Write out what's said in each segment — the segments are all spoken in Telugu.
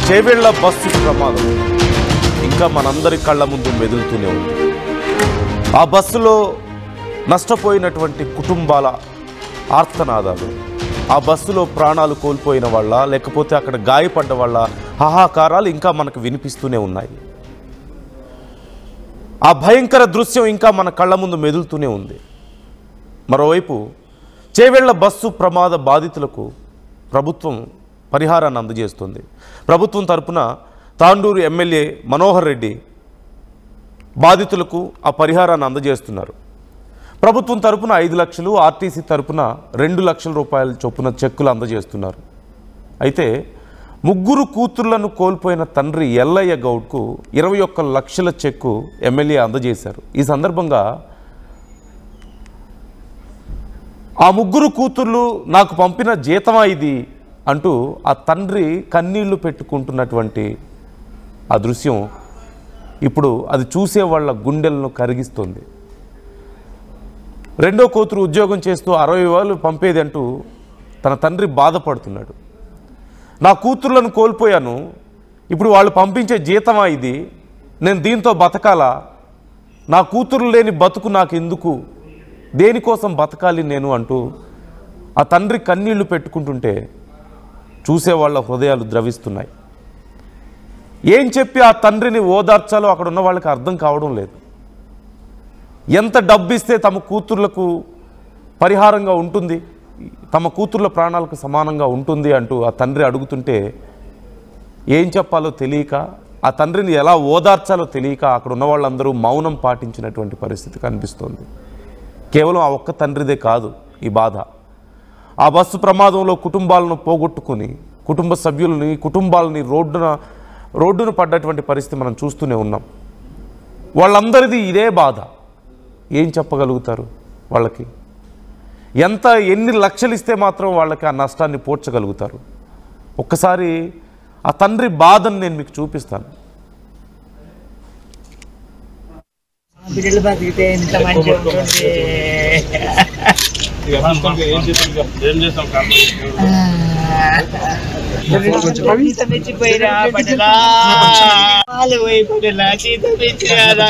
చేవెళ్ల బస్సు ప్రమాదం ఇంకా మనందరి కళ్ళ ముందు మెదులుతూనే ఉంది. ఆ బస్సులో నష్టపోయినటువంటి కుటుంబాల ఆర్తనాదాలు, ఆ బస్సులో ప్రాణాలు కోల్పోయిన వాళ్ళ లేకపోతే అక్కడ గాయపడ్డ వాళ్ళ హాహాకారాలు ఇంకా మనకు వినిపిస్తూనే ఉన్నాయి. ఆ భయంకర దృశ్యం ఇంకా మన కళ్ళ ముందు మెదులుతూనే ఉంది. మరోవైపు చేవెళ్ల బస్సు ప్రమాద బాధితులకు ప్రభుత్వం పరిహారాన్ని అందజేస్తుంది. ప్రభుత్వం తరపున తాండూరు ఎమ్మెల్యే మనోహర్ రెడ్డి బాధితులకు ఆ పరిహారాన్ని అందజేస్తున్నారు. ప్రభుత్వం తరపున 5 లక్షలు, ఆర్టీసీ తరపున 2 లక్షల రూపాయల చొప్పున చెక్కులు అందజేస్తున్నారు. అయితే 3 కూతుర్లను కోల్పోయిన తండ్రి ఎల్లయ్య గౌడ్కు 21 లక్షల చెక్కు ఎమ్మెల్యే అందజేశారు. ఈ సందర్భంగా ఆ 3 కూతుర్లు నాకు పంపిన జీతమా ఇది అంటూ ఆ తండ్రి కన్నీళ్లు పెట్టుకుంటున్నటువంటి ఆ దృశ్యం ఇప్పుడు అది చూసే వాళ్ళ గుండెలను కరిగిస్తుంది. రెండో కూతురు ఉద్యోగం చేస్తూ 60,000 పంపేది అంటూ తన తండ్రి బాధపడుతున్నాడు. నా కూతుర్లను కోల్పోయాను, ఇప్పుడు వాళ్ళు పంపించే జీతమా ఇది, నేను దీంతో బతకాలా, నా కూతురు లేని బతుకు నాకు ఎందుకు, దేనికోసం బతకాలి నేను అంటూ ఆ తండ్రి కన్నీళ్లు పెట్టుకుంటుంటే చూసేవాళ్ళ హృదయాలు ద్రవిస్తున్నాయి. ఏం చెప్పి ఆ తండ్రిని ఓదార్చాలో అక్కడ ఉన్న వాళ్ళకి అర్థం కావడం లేదు. ఎంత డబ్బు ఇస్తే తమ కూతుర్లకు పరిహారంగా ఉంటుంది, తమ కూతుర్ల ప్రాణాలకు సమానంగా ఉంటుంది అంటూ ఆ తండ్రి అడుగుతుంటే ఏం చెప్పాలో తెలియక, ఆ తండ్రిని ఎలా ఓదార్చాలో తెలియక అక్కడ ఉన్న వాళ్ళందరూ మౌనం పాటించినటువంటి పరిస్థితి కనిపిస్తోంది. కేవలం ఆ ఒక్క తండ్రిదే కాదు ఈ బాధ. ఆ బస్సు ప్రమాదంలో కుటుంబాలను పోగొట్టుకుని కుటుంబ సభ్యులని, కుటుంబాలని రోడ్డున పడ్డటువంటి పరిస్థితి మనం చూస్తూనే ఉన్నాం. వాళ్ళందరిది ఇదే బాధ. ఏం చెప్పగలుగుతారు వాళ్ళకి? ఎన్ని లక్షలు ఇస్తే మాత్రం వాళ్ళకి ఆ నష్టాన్ని పోడ్చగలుగుతారు? ఒక్కసారి ఆ తండ్రి బాధను నేను మీకు చూపిస్తాను. బిడ్డలు బతికితే ఎంత మంచి ఉంటుంది. మెచ్చిపోయిరా పడలా వాళ్ళు పోయి పడలా చీత మెచ్చిరా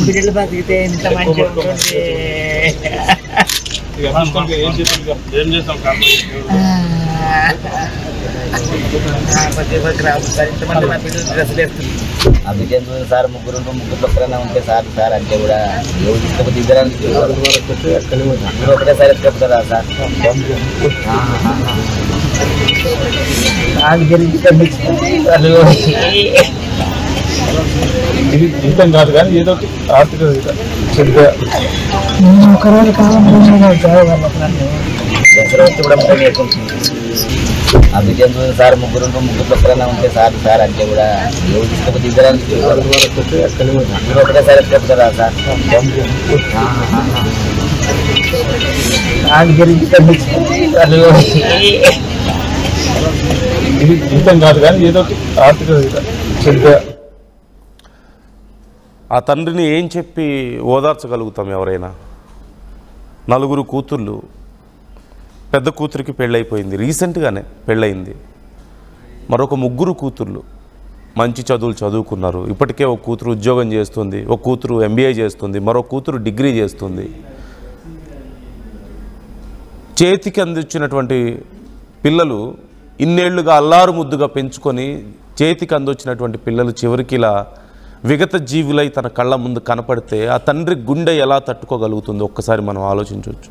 బిడ్డలు బతికితే ఎంత మంచి ఉంటుంది. అందుకేం సార్ ముగ్గురు ఒక్కరైనా ఉంటే సార్ అంటే కూడా దిగడానికి ఒకటేసారి ఎత్తుకెళ్తారా సార్? ఇది జీతం కాదు కానీ ఏదో ఆర్థిక అందుకేం సార్ ముగ్గురు ఒక్కరైనా ఉంటే సార్ అంటే కూడా దిగడానికి ఒకటేసారి ఎత్తుకెళ్తారా సార్? ఇది జీతం కాదు కానీ ఏదో ఆర్థిక ఆ తండ్రిని ఏం చెప్పి ఓదార్చగలుగుతాం ఎవరైనా? 4 కూతుర్లు, పెద్ద కూతురికి పెళ్ళైపోయింది, రీసెంట్గానే పెళ్ళయింది. మరొక 3 కూతుర్లు మంచి చదువులు చదువుకున్నారు. ఇప్పటికే ఒక కూతురు ఉద్యోగం చేస్తుంది, ఒక కూతురు MBA చేస్తుంది, మరో కూతురు డిగ్రీ చేస్తుంది. చేతికి అందించినటువంటి పిల్లలు ఇన్నేళ్లుగా అల్లారు ముద్దుగా పెంచుకొని చేతికి అందొచ్చినటువంటి పిల్లలు చివరికి ఇలా విగత జీవులై తన కళ్ళ ముందు కనపడితే ఆ తండ్రి గుండె ఎలా తట్టుకోగలుగుతుందో ఒక్కసారి మనం ఆలోచించవచ్చు.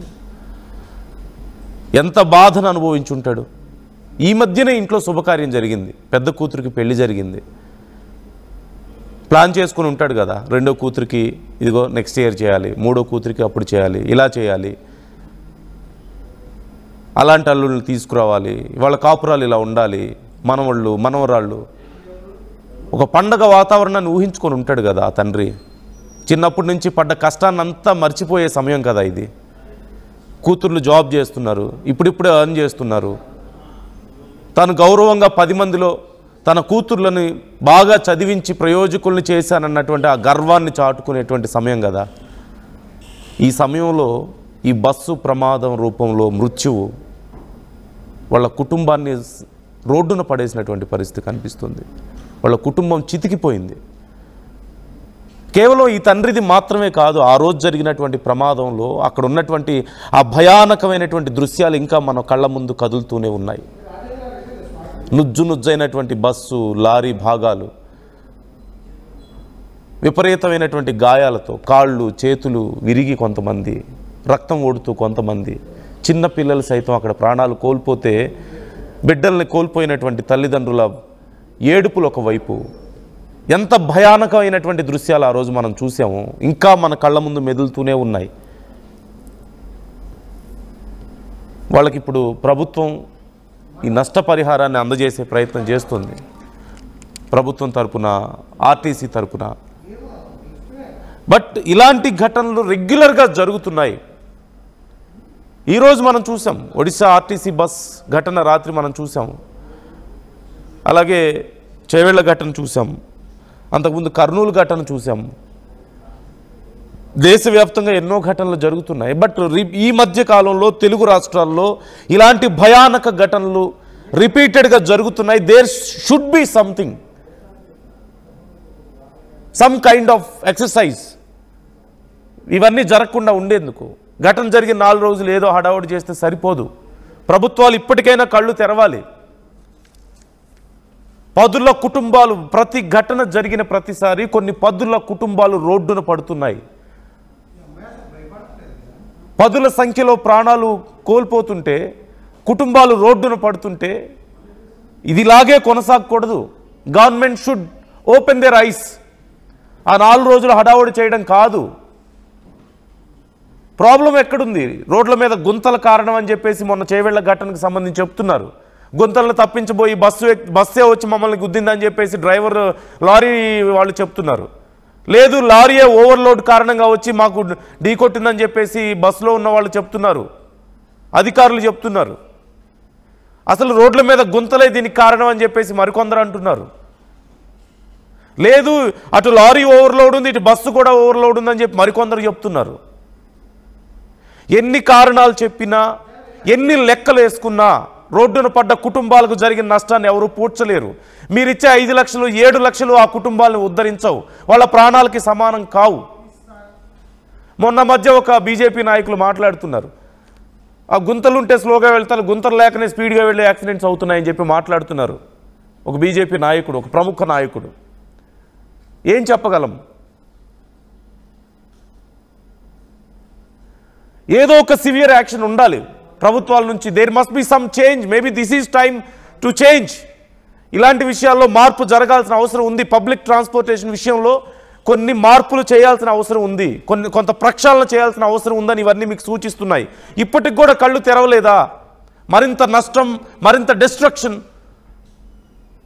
ఎంత బాధను అనుభవించుంటాడు. ఈ మధ్యనే ఇంట్లో శుభకార్యం జరిగింది, పెద్ద కూతురికి పెళ్లి జరిగింది. ప్లాన్ చేసుకుని ఉంటాడు కదా, రెండో కూతురికి ఇదిగో నెక్స్ట్ ఇయర్ చేయాలి, మూడో కూతురికి అప్పుడు చేయాలి, ఇలా చేయాలి, అలాంటి అల్లుళ్ళని తీసుకురావాలి, వాళ్ళ కాపురాలు ఇలా ఉండాలి, మనవళ్ళు మనవరాళ్ళు, ఒక పండగ వాతావరణాన్ని ఊహించుకొని ఉంటాడు కదా ఆ తండ్రి. చిన్నప్పటి నుంచి పడ్డ కష్టాన్నంతా మర్చిపోయే సమయం కదా ఇది. కూతుర్లు జాబ్ చేస్తున్నారు, ఇప్పుడిప్పుడే ఎర్న్ చేస్తున్నారు, తను గౌరవంగా 10 మందిలో తన కూతుర్లని బాగా చదివించి ప్రయోజకుల్ని చేశానన్నటువంటి ఆ గర్వాన్ని చాటుకునేటువంటి సమయం కదా. ఈ సమయంలో ఈ బస్సు ప్రమాదం రూపంలో మృత్యువు వాళ్ళ కుటుంబాన్ని రోడ్డున పడేసినటువంటి పరిస్థితి కనిపిస్తుంది. వాళ్ళ కుటుంబం చితికిపోయింది. కేవలం ఈ తండ్రిది మాత్రమే కాదు, ఆ రోజు జరిగినటువంటి ప్రమాదంలో అక్కడ ఉన్నటువంటి ఆ భయానకమైనటువంటి దృశ్యాలు ఇంకా మన కళ్ళ ముందు కదులుతూనే ఉన్నాయి. నుజ్జైనటువంటి బస్సు, లారీ భాగాలు, విపరీతమైనటువంటి గాయాలతో కాళ్ళు చేతులు విరిగి కొంతమంది, రక్తం ఓడుతూ కొంతమంది, చిన్న పిల్లలు సైతం అక్కడ ప్రాణాలు కోల్పోతే బిడ్డల్ని కోల్పోయినటువంటి తల్లిదండ్రుల ఏడుపులు ఒకవైపు, ఎంత భయానకమైనటువంటి దృశ్యాలు ఆ రోజు మనం చూసాము, ఇంకా మన కళ్ళ ముందు మెదులుతూనే ఉన్నాయి. వాళ్ళకిప్పుడు ప్రభుత్వం ఈ నష్టపరిహారాన్ని అందజేసే ప్రయత్నం చేస్తుంది. ప్రభుత్వం తరపున, ఆర్టీసీ తరపున. బట్ ఇలాంటి ఘటనలు రెగ్యులర్గా జరుగుతున్నాయి. ఈరోజు మనం చూసాం ఒడిశా ఆర్టీసీ బస్ ఘటన, రాత్రి మనం చూసాము. అలాగే చేవెళ్ళ ఘటన చూసాం, అంతకుముందు కర్నూలు ఘటన చూసాం. దేశవ్యాప్తంగా ఎన్నో ఘటనలు జరుగుతున్నాయి. బట్ ఈ మధ్య కాలంలో తెలుగు రాష్ట్రాల్లో ఇలాంటి భయానక ఘటనలు రిపీటెడ్గా జరుగుతున్నాయి. There should be something, some kind of exercise ఇవన్నీ జరగకుండా ఉండేందుకు. ఘటన జరిగిన 4 రోజులు ఏదో హడావుడి చేస్తే సరిపోదు. ప్రభుత్వాలు ఇప్పటికైనా కళ్ళు తెరవాలి. పదుల కుటుంబాలు, ప్రతి ఘటన జరిగిన ప్రతిసారి కొన్ని పదుల కుటుంబాలు రోడ్డున పడుతున్నాయి. పదుల సంఖ్యలో ప్రాణాలు కోల్పోతుంటే, కుటుంబాలు రోడ్డున పడుతుంటే ఇది ఇలాగే కొనసాగకూడదు. Government should open their eyes. ఆ 4 రోజులు హడావుడి చేయడం కాదు. ప్రాబ్లం ఎక్కడుంది? రోడ్ల మీద గుంతల కారణం అని చెప్పేసి మొన్న చేవెళ్ల ఘటనకు సంబంధించి చెప్తున్నారు. గుంతలను తప్పించబోయి బస్సే వచ్చి మమ్మల్ని గుద్దిందని చెప్పేసి డ్రైవర్, లారీ వాళ్ళు చెప్తున్నారు. లేదు, లారీయే ఓవర్లోడ్ కారణంగా వచ్చి మాకు ఢీ కొట్టిందని చెప్పేసి బస్సులో ఉన్న వాళ్ళు చెప్తున్నారు, అధికారులు చెప్తున్నారు. అసలు రోడ్ల మీద గుంతలే దీనికి కారణం అని చెప్పేసి మరికొందరు అంటున్నారు. లేదు, అటు లారీ ఓవర్లోడ్ ఉంది, ఇటు బస్సు కూడా ఓవర్లోడ్ ఉందని చెప్పి మరికొందరు చెప్తున్నారు. ఎన్ని కారణాలు చెప్పినా, ఎన్ని లెక్కలు వేసుకున్నా రోడ్డున పడ్డ కుటుంబాలకు జరిగిన నష్టాన్ని ఎవరు పూడ్చలేరు. మీరిచ్చే 5 లక్షలు 7 లక్షలు ఆ కుటుంబాలను ఉద్ధరించవు, వాళ్ళ ప్రాణాలకి సమానం కావు. మొన్న మధ్య ఒక బీజేపీ నాయకులు మాట్లాడుతున్నారు, ఆ గుంతలుంటే స్లోగా వెళ్తారు, గుంతలు లేకనే స్పీడ్గా వెళ్ళి యాక్సిడెంట్స్ అవుతున్నాయని చెప్పి మాట్లాడుతున్నారు. ఒక బీజేపీ నాయకుడు, ఒక ప్రముఖ నాయకుడు. ఏం చెప్పగలం? ఏదో ఒక సివియర్ యాక్షన్ ఉండాలి ప్రభుత్వాల నుంచి. There must be some change. Maybe this is time to change. ఇలాంటి విషయాల్లో మార్పు జరగాల్సిన అవసరం ఉంది. పబ్లిక్ ట్రాన్స్పోర్టేషన్ విషయంలో కొన్ని మార్పులు చేయాల్సిన అవసరం ఉంది, కొంత ప్రక్షాళన చేయాల్సిన అవసరం ఉందని ఇవన్నీ మీకు సూచిస్తున్నాయి. ఇప్పటికి కూడా కళ్ళు తెరవలేదా? మరింత నష్టం, మరింత destruction.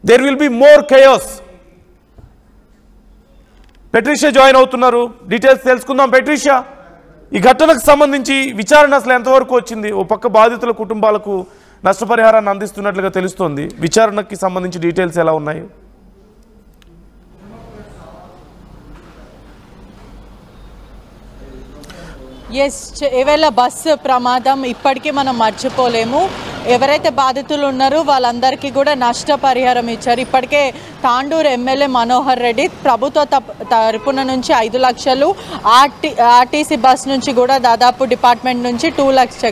There will be more chaos. Patricia join అవుతున్నారు, డీటెయిల్స్ తెలుసుకుందాం. పెట్రిషియా, ఈ ఘటనకు సంబంధించి విచారణ అసలు ఎంతవరకు వచ్చింది? ఓ పక్క బాధితుల కుటుంబాలకు నష్టపరిహారాన్ని అందిస్తున్నట్లుగా తెలుస్తోంది. విచారణకి సంబంధించి డీటెయిల్స్ ఎలా ఉన్నాయి? ఎస్, ఏవేళ బస్సు ప్రమాదం ఇప్పటికీ మనం మర్చిపోలేము. ఎవరైతే బాధితులు ఉన్నారో వాళ్ళందరికీ కూడా నష్టపరిహారం ఇచ్చారు. ఇప్పటికే తాండూరు ఎమ్మెల్యే మనోహర్ రెడ్డి ప్రభుత్వ తరపున నుంచి 5 లక్షలు, ఆర్టీసీ బస్ నుంచి కూడా దాదాపు డిపార్ట్మెంట్ నుంచి 2 lakhs,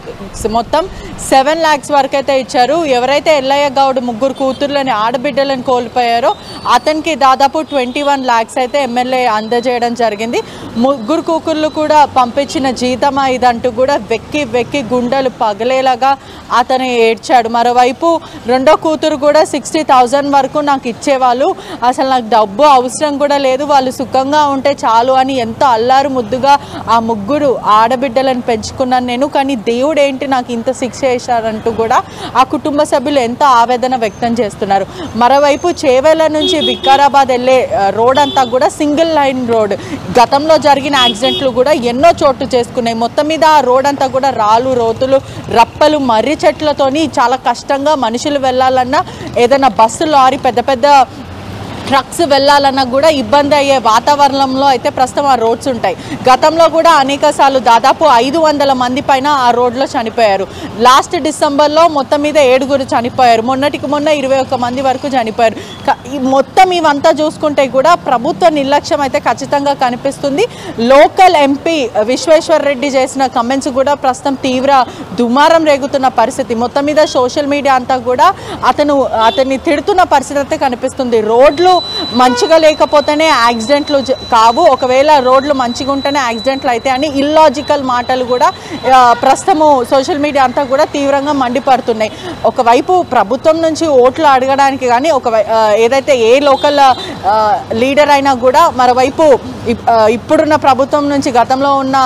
మొత్తం 7 lakhs వరకు అయితే ఇచ్చారు. ఎవరైతే ఎల్లయ్య గౌడ్ ముగ్గురు కూతుర్లని, ఆడబిడ్డలను కోల్పోయారో అతనికి దాదాపు 21 lakhs అయితే ఎమ్మెల్యే అందజేయడం జరిగింది. ముగ్గురు కూతుర్లు కూడా పంపించిన జీతమా ఇదంటూ కూడా వెక్కి గుండెలు పగలేలాగా అతను ఏడ్చాడు. మరోవైపు రెండో కూతురు కూడా 60,000 వరకు నాకు ఇచ్చేవాళ్ళు, అసలు నాకు డబ్బు అవసరం కూడా లేదు, వాళ్ళు సుఖంగా ఉంటే చాలు అని ఎంతో అల్లారు ముద్దుగా ఆ ముగ్గురు ఆడబిడ్డలను పెంచుకున్నాను నేను. కానీ దేవుడు ఏంటి నాకు ఇంత శిక్ష వేశారంటూ కూడా ఆ కుటుంబ సభ్యులు ఎంతో ఆవేదన వ్యక్తం చేస్తున్నారు. మరోవైపు చేవెళ్ళ నుంచి వికారాబాద్ వెళ్ళే రోడ్ అంతా కూడా సింగిల్ లైన్ రోడ్. గతంలో జరిగిన యాక్సిడెంట్లు కూడా ఎన్నో చోటు చేసుకున్నాయి. మొత్తం మీద ఆ రోడ్ అంతా కూడా రాళ్ళు, రోతులు, రప్పలు, మర్రి చెట్లతో చేసుకొని చాలా కష్టంగా మనుషులు వెళ్ళాలన్నా ఏదైనా బస్సు లారీ పెద్ద పెద్ద ట్రక్స్ వెళ్ళాలన్నా కూడా ఇబ్బంది అయ్యే వాతావరణంలో అయితే ప్రస్తుతం ఆ రోడ్స్ ఉంటాయి. గతంలో కూడా అనేక సార్లు దాదాపు 500 మంది పైన ఆ రోడ్లో చనిపోయారు. లాస్ట్ డిసెంబర్లో మొత్తం మీద 7 చనిపోయారు. మొన్నటికి మొన్న 21 మంది వరకు చనిపోయారు. మొత్తం ఇవంతా చూసుకుంటే కూడా ప్రభుత్వ నిర్లక్ష్యం అయితే ఖచ్చితంగా కనిపిస్తుంది. లోకల్ ఎంపీ విశ్వేశ్వర్ రెడ్డి చేసిన కమెంట్స్ కూడా ప్రస్తుతం తీవ్ర దుమారం రేగుతున్న పరిస్థితి. మొత్తం మీద సోషల్ మీడియా అంతా కూడా అతన్ని తిడుతున్న పరిస్థితి అయితే కనిపిస్తుంది. రోడ్లు మంచిగా లేకపోతేనే యాక్సిడెంట్లు కావు, ఒకవేళ రోడ్లు మంచిగా ఉంటేనే యాక్సిడెంట్లు అయితే అని ఇల్లాజికల్ మాటలు కూడా ప్రస్తుతము సోషల్ మీడియా అంతా కూడా తీవ్రంగా మండిపడుతున్నాయి. ఒకవైపు ప్రభుత్వం నుంచి ఓట్లు అడగడానికి కానీ ఏదైతే ఏ లోకల్ లీడర్ అయినా కూడా మరోవైపు ఇప్పుడున్న ప్రభుత్వం నుంచి గతంలో ఉన్న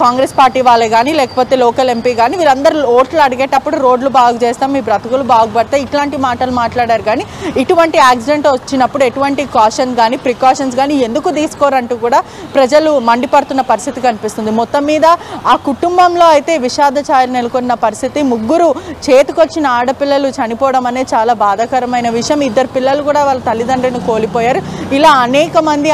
కాంగ్రెస్ పార్టీ వాళ్ళే కానీ లేకపోతే లోకల్ ఎంపీ కానీ వీరందరూ ఓట్లు అడిగేటప్పుడు రోడ్లు బాగు చేస్తాం, మీ బ్రతుకులు బాగుపడతాయి ఇట్లాంటి మాటలు మాట్లాడారు. కానీ ఇటువంటి యాక్సిడెంట్ వచ్చినప్పుడు ఎటువంటి కాషన్ కానీ ప్రికాషన్స్ కానీ ఎందుకు తీసుకోరంటూ కూడా ప్రజలు మండిపడుతున్న పరిస్థితి కనిపిస్తుంది. మొత్తం మీద ఆ కుటుంబంలో అయితే విషాద ఛాయలు నెలకొన్న పరిస్థితి. 3 చేతికొచ్చిన ఆడపిల్లలు చనిపోవడం అనేది చాలా బాధాకరమైన విషయం. 2 పిల్లలు కూడా వాళ్ళ తల్లిదండ్రులను కోల్పోయారు. ఇలా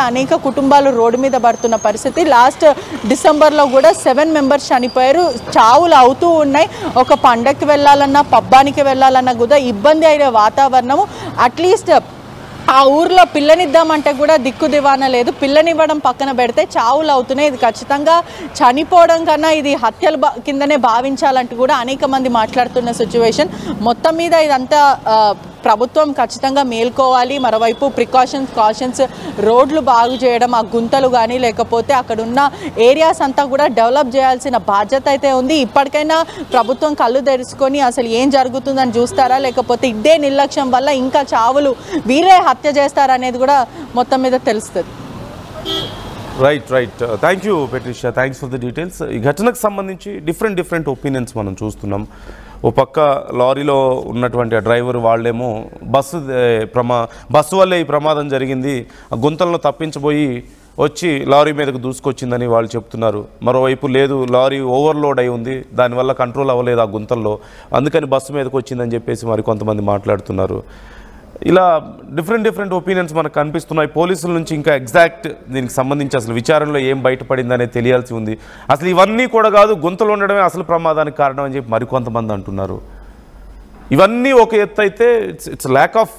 అనేక కుటుంబాలు రోడ్డు మీద పడుతున్న పరిస్థితి. లాస్ట్ డిసెంబర్లో కూడా 7 మెంబర్స్ చనిపోయారు. చావులు అవుతూ ఉన్నాయి. ఒక పండగకి వెళ్ళాలన్నా పబ్బానికి వెళ్ళాలన్నా కూడా ఇబ్బంది అయ్యే వాతావరణము. అట్లీస్ట్ ఆ ఊర్లో పిల్లనిద్దామంటే కూడా దిక్కు దివానా లేదు. పిల్లనివ్వడం పక్కన పెడితే చావులు అవుతున్నాయి. ఇది ఖచ్చితంగా చనిపోవడం కన్నా ఇది హత్యల కిందనే భావించాలంటూ కూడా అనేక మంది మాట్లాడుతున్న సిచ్యువేషన్. మొత్తం మీద ఇదంతా ప్రభుత్వం ఖచ్చితంగా మేల్కోవాలి. మరోవైపు కాషన్స్ రోడ్లు బాగు చేయడం, ఆ గుంతలు కానీ లేకపోతే అక్కడ ఉన్న ఏరియాస్ అంతా కూడా డెవలప్ చేయాల్సిన బాధ్యత అయితే ఉంది. ఇప్పటికైనా ప్రభుత్వం కళ్ళు తెరుచుకొని అసలు ఏం జరుగుతుందని చూస్తారా లేకపోతే ఇదే నిర్లక్ష్యం వల్ల ఇంకా చావులు వీరే హత్య చేస్తారనేది కూడా మొత్తం మీద తెలుస్తుంది. Right. Thank you Patricia, thanks for the details. ఈ ఘటనకు సంబంధించి డిఫరెంట్ ఒపీనియన్స్ మనం చూస్తున్నాం. ఓ పక్క లారీలో ఉన్నటువంటి ఆ డ్రైవర్ వాళ్ళేమో బస్సు వల్లే ఈ ప్రమాదం జరిగింది, ఆ గుంతలను తప్పించబోయి వచ్చి లారీ మీదకు దూసుకొచ్చిందని వాళ్ళు చెప్తున్నారు. మరోవైపు లేదు, లారీ ఓవర్లోడ్ అయి ఉంది, దానివల్ల కంట్రోల్ అవ్వలేదు ఆ గుంతల్లో, అందుకని బస్సు మీదకు వచ్చిందని చెప్పేసి మరి కొంతమంది మాట్లాడుతున్నారు. ఇలా డిఫరెంట్ ఒపీనియన్స్ మనకు కనిపిస్తున్నాయి. పోలీసుల నుంచి ఇంకా ఎగ్జాక్ట్ దీనికి సంబంధించి అసలు విచారణలో ఏం బయటపడిందనే తెలియాల్సి ఉంది. అసలు ఇవన్నీ కూడా కాదు, గుంతలు ఉండడమే అసలు ప్రమాదానికి కారణం అని చెప్పి మరికొంతమంది అంటున్నారు. ఇవన్నీ ఒక ఎత్తు అయితే ఇట్స్ ల్యాక్ ఆఫ్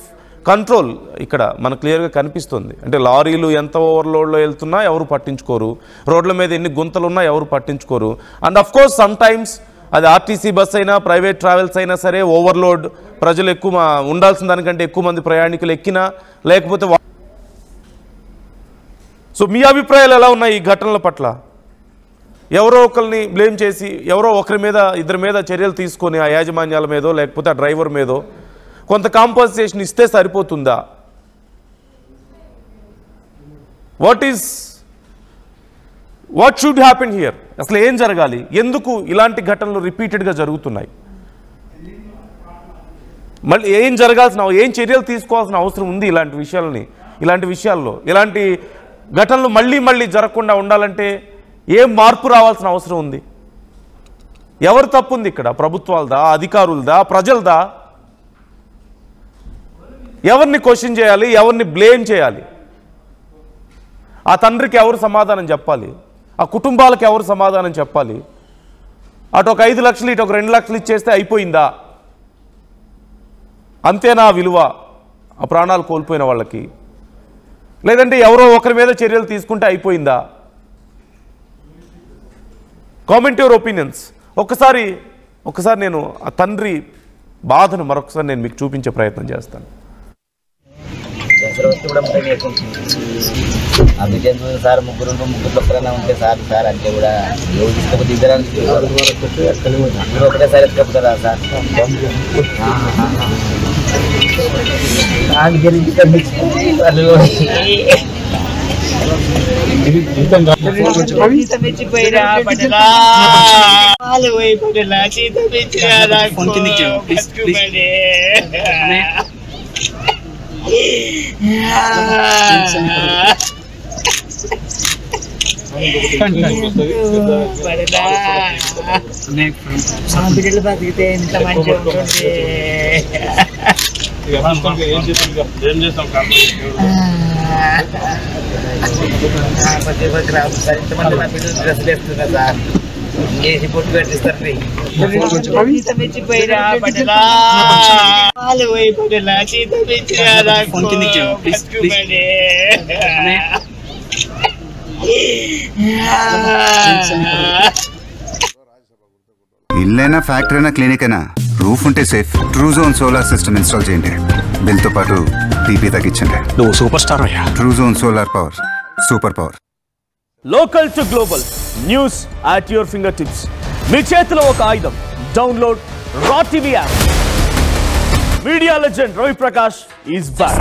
కంట్రోల్ ఇక్కడ మనకు క్లియర్గా కనిపిస్తుంది. అంటే లారీలు ఎంత ఓవర్లోడ్లో వెళ్తున్నా ఎవరు పట్టించుకోరు, రోడ్ల మీద ఎన్ని గుంతలున్నా ఎవరు పట్టించుకోరు. And of course some times అది ఆర్టీసీ బస్ అయినా ప్రైవేట్ ట్రావెల్స్ అయినా సరే ఓవర్లోడ్, ప్రజలు ఎక్కువ ఉండాల్సిన దానికంటే ఎక్కువ మంది ప్రయాణికులు ఎక్కినా లేకపోతే. సో మీ అభిప్రాయాలు ఎలా ఉన్నాయి ఈ ఘటనల పట్ల? ఎవరో ఒకరిని బ్లేమ్ చేసి ఎవరో ఒకరి మీద ఇద్దరి మీద చర్యలు తీసుకొని ఆ యాజమాన్యాల మీదో లేకపోతే ఆ డ్రైవర్ మీదో కొంత కాంపన్సేషన్ ఇస్తే సరిపోతుందా? What should happen here? అసలు ఏం జరగాలి? ఎందుకు ఇలాంటి ఘటనలు రిపీటెడ్గా జరుగుతున్నాయి? మళ్ళీ ఏం జరగాల్సిన, ఏం చర్యలు తీసుకోవాల్సిన అవసరం ఉంది ఇలాంటి విషయాల్లో? ఇలాంటి ఘటనలు మళ్ళీ జరగకుండా ఉండాలంటే ఏం మార్పు రావాల్సిన అవసరం ఉంది? ఎవరు తప్పు ఉంది ఇక్కడ? ప్రభుత్వాలదా, అధికారులదా, ప్రజలదా? ఎవరిని క్వశ్చన్ చేయాలి? ఎవరిని బ్లేమ్ చేయాలి? ఆ తండ్రికి ఎవరు సమాధానం చెప్పాలి? ఆ కుటుంబాలకు ఎవరు సమాధానం చెప్పాలి? అటు ఒక 5 లక్షలు ఇటు ఒక 2 లక్షలు ఇచ్చేస్తే అయిపోయిందా? అంతేనా విలువ ఆ ప్రాణాలు కోల్పోయిన వాళ్ళకి? లేదంటే ఎవరో ఒకరి మీద చర్యలు తీసుకుంటే అయిపోయిందా? Comment your opinions. ఒక్కసారి నేను ఆ తండ్రి బాధను మరొకసారి నేను మీకు చూపించే ప్రయత్నం చేస్తాను. అందుకే సార్ ముగ్గురులో ఒక్కరైనా ఉంటే సార్ అంటే కూడా ఎవరు తీసుకపోతే ఇద్దరు ఒకటేసారి ఎత్తుకపోతారా సార్? నాకు జరిగి మెచ్చిపోయినా పడలా వాళ్ళు పోయి పడలా సీత మెచ్చినా బిడ్డలు బతికితే ఎంత మంచిగా ఉంటుంది. సార్ ఇంతమంది నా బిడ్డలు డ్రెస్సులు వేస్తున్నా సార్ చేసి పొట్టు పెట్టిస్తారు మెచ్చిపోయిరా పడలా వాళ్ళు పోయి పడలా చీత మెచ్చిరా ఇల్లైనా ఫ్యాక్టరీ అయినా క్లినిక్ అయినా రూఫ్ ఉంటే safe. Truzon solar system install చేయండి. బిల్ తో పాటు టీపీ తగ్గించండి. నువ్వు సూపర్ స్టార్ అయ్యా. Truzon solar power, superpower. Local to global news at your fingertips. మీ చేతిలో ఒక ఆయుధం. డౌన్లోడ్ రా TV app. Media legend Ravi Prakash is back.